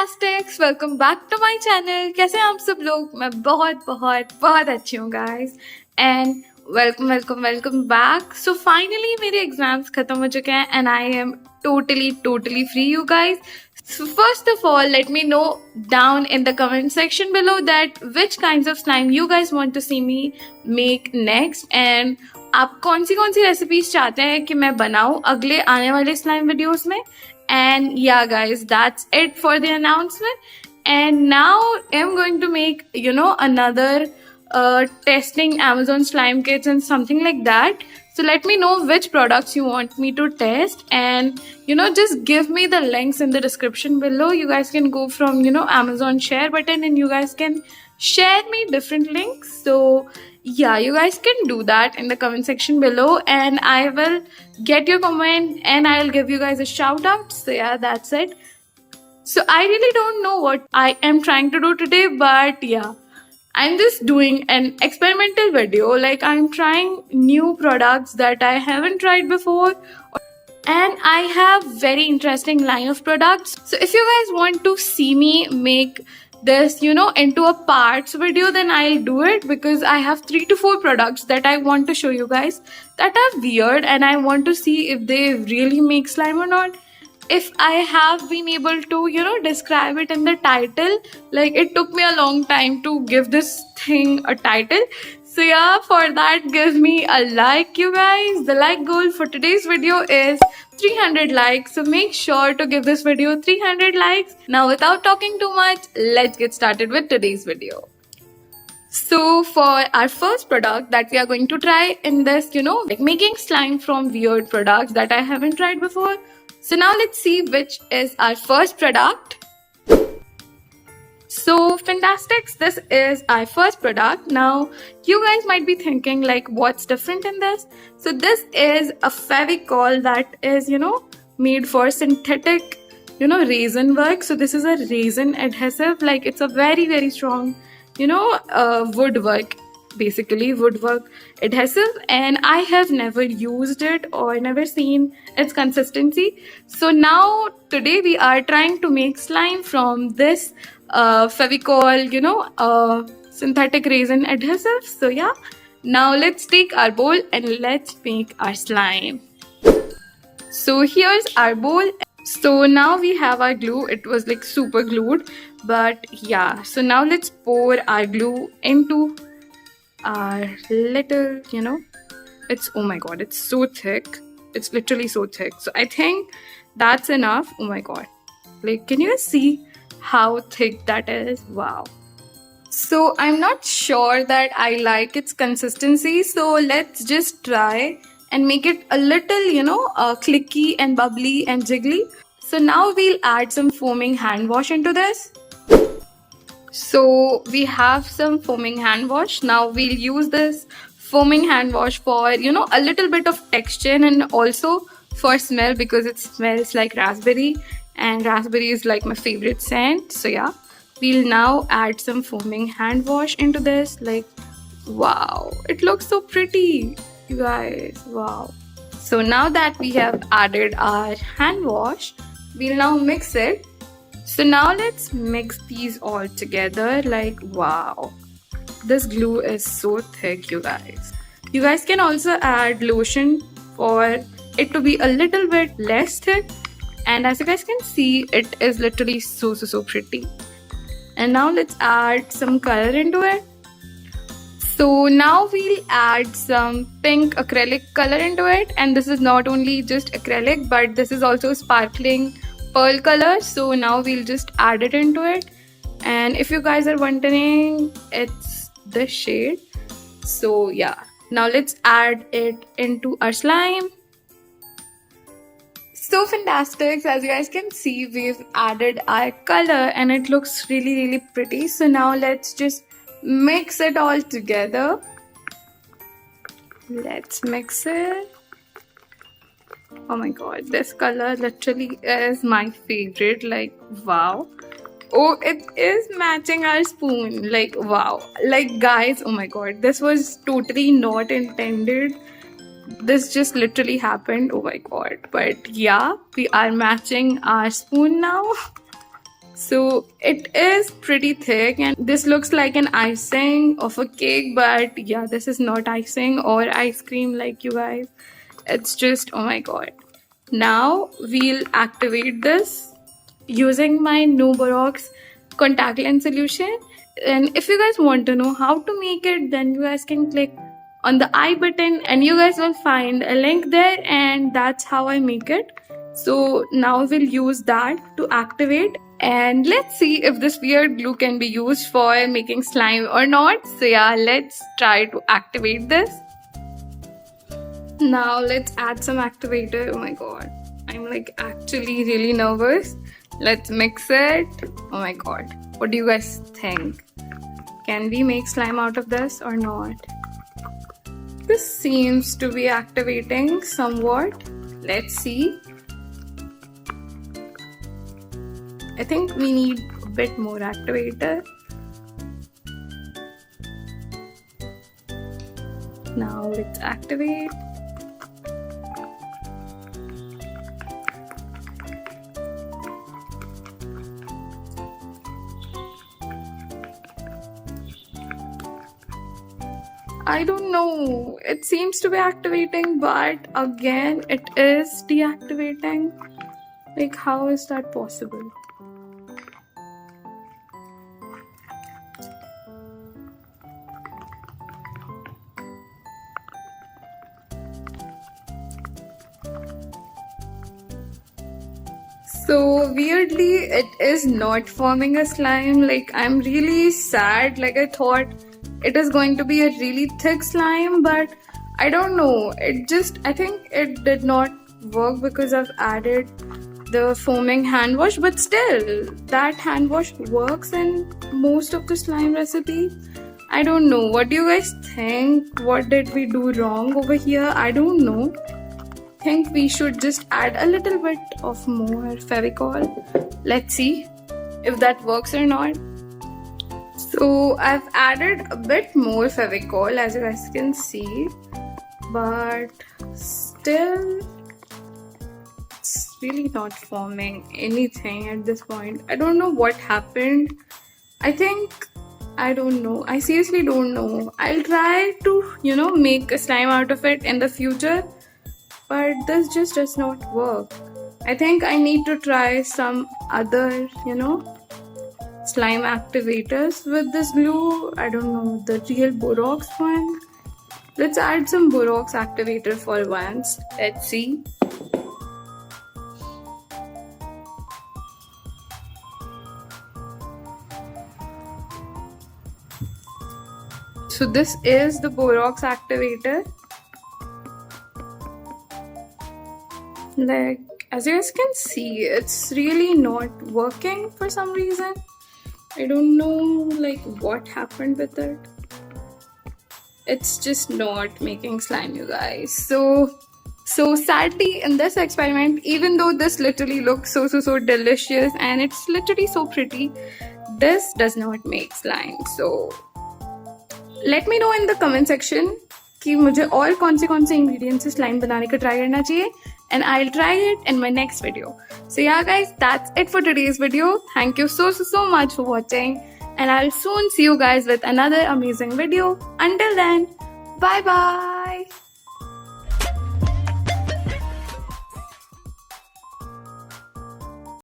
फैंटास्टिक्स welcome back to my channel. कैसे हैं आप सब लोग? मैं बहुत बहुत बहुत अच्छी हूँ guys and welcome welcome welcome back. So finally मेरे एग्जाम्स खत्म हो चुके हैं and I am totally free you guys. So first of all, let me know down in the comment section below that which kinds of slime you guys want to see me make next and आप कौन सी recipes चाहते हैं कि मैं बनाऊं अगले आने वाले स्लाइम वीडियोस में. And yeah guys, that's it for the announcement. And now I'm going to make another testing Amazon slime kits and something like that. So let me know which products you want me to test and just give me the links in the description below. You guys can go from Amazon share button and you guys can share me different links. So yeah, you guys can do that in the comment section below and I will get your comment and I'll give you guys a shout out. So yeah, that's it. So I really don't know what I am trying to do today, but yeah, I'm just doing an experimental video. Like I'm trying new products that I haven't tried before and I have very interesting line of products. So if you guys want to see me make this into a parts video, then I'll do it because I have 3 to 4 products that I want to show you guys that are weird and I want to see if they really make slime or not. If I have been able to describe it in the title, like it took me a long time to give this thing a title. So yeah, for that give me a like, you guys. The like goal for today's video is 300 likes, so make sure to give this video 300 likes. Now without talking too much, let's get started with today's video. So for our first product that we are going to try in this like making slime from weird products that I haven't tried before. So now let's see which is our first product. So fantastics, this is our first product. Now you guys might be thinking like what's different in this. So this is a fevicol that is made for synthetic resin work. So this is a resin adhesive, like it's a very strong woodwork, basically woodwork adhesive, and I have never used it or never seen its consistency. So now today we are trying to make slime from this fevicol synthetic resin adhesive. So yeah, now let's take our bowl and let's make our slime. So here's our bowl. So now we have our glue. It was like super glued, but yeah, so now let's pour our glue into our little it's, oh my god, it's so thick. It's literally so thick. So I think that's enough. Oh my god, like can you see how thick that is? Wow. So I'm not sure that I like its consistency, so let's just try and make it a little clicky and bubbly and jiggly. So now we'll add some foaming hand wash into this. So we have some foaming hand wash. Now we'll use this foaming hand wash for a little bit of texture and also for smell, because it smells like raspberry and raspberry is like my favorite scent. So yeah, we'll now add some foaming hand wash into this. Like wow, it looks so pretty, you guys. Wow. So now that we have added our hand wash, we'll now mix it. So now let's mix these all together. Like wow, this glue is so thick, you guys. You guys can also add lotion for it to be a little bit less thick, and as you guys can see, it is literally so pretty. And now let's add some color into it. So now we'll add some pink acrylic color into it, and this is not only just acrylic but this is also sparkling pearl color. So now we'll just add it into it, and if you guys are wondering, it's this shade. So yeah, now let's add it into our slime. So fantastic, as you guys can see, we've added our color and it looks really pretty. So now let's just mix it all together. Let's mix it. Oh my god, this color literally is my favorite. Like wow. Oh, it is matching our spoon. Like wow. Like guys, oh my god, this was totally not intended. This just literally happened. Oh my god. But yeah, we are matching our spoon now. So it is pretty thick, and this looks like an icing of a cake, but yeah, this is not icing or ice cream like you guys. It's just, oh my god. Now we'll activate this using my no borax contact lens solution. And if you guys want to know how to make it, then you guys can click on the I button and you guys will find a link there, and that's how I make it. So now we'll use that to activate, and let's see if this weird glue can be used for making slime or not. So yeah, let's try to activate this. Now let's add some activator. Oh my god, I'm like actually really nervous. Let's mix it. Oh my god, what do you guys think? Can we make slime out of this or not? This seems to be activating somewhat. Let's see. I think we need a bit more activator. Now let's activate. I don't know, it seems to be activating, but again it is deactivating. Like, how is that possible? So weirdly, it is not forming a slime. Like, I'm really sad. Like, I thought it is going to be a really thick slime, but I don't know. I think it did not work because I've added the foaming hand wash, but still, that hand wash works in most of the slime recipe. I don't know. What do you guys think? What did we do wrong over here? I don't know. I think we should just add a little bit of more fevicol. Let's see if that works or not. So I've added a bit more fevicol, as you guys can see, but still it's really not forming anything at this point. I don't know what happened. I don't know. I seriously don't know. I'll try to, make a slime out of it in the future, but this just does not work. I think I need to try some other, slime activators with this glue. I don't know, the real borax one. Let's add some borax activator for once. Let's see. So this is the borax activator. Like, as you guys can see, it's really not working for some reason. I don't know like what happened with it. It's just not making slime, you guys. So sadly, in this experiment, even though this literally looks so delicious and it's literally so pretty, this does not make slime. So let me know in the comment section कि मुझे और कौन से ingredients से slime बनाने का try करना चाहिए, and I'll try it in my next video. So yeah guys, that's it for today's video. Thank you so much for watching, and I'll soon see you guys with another amazing video. Until then, bye bye.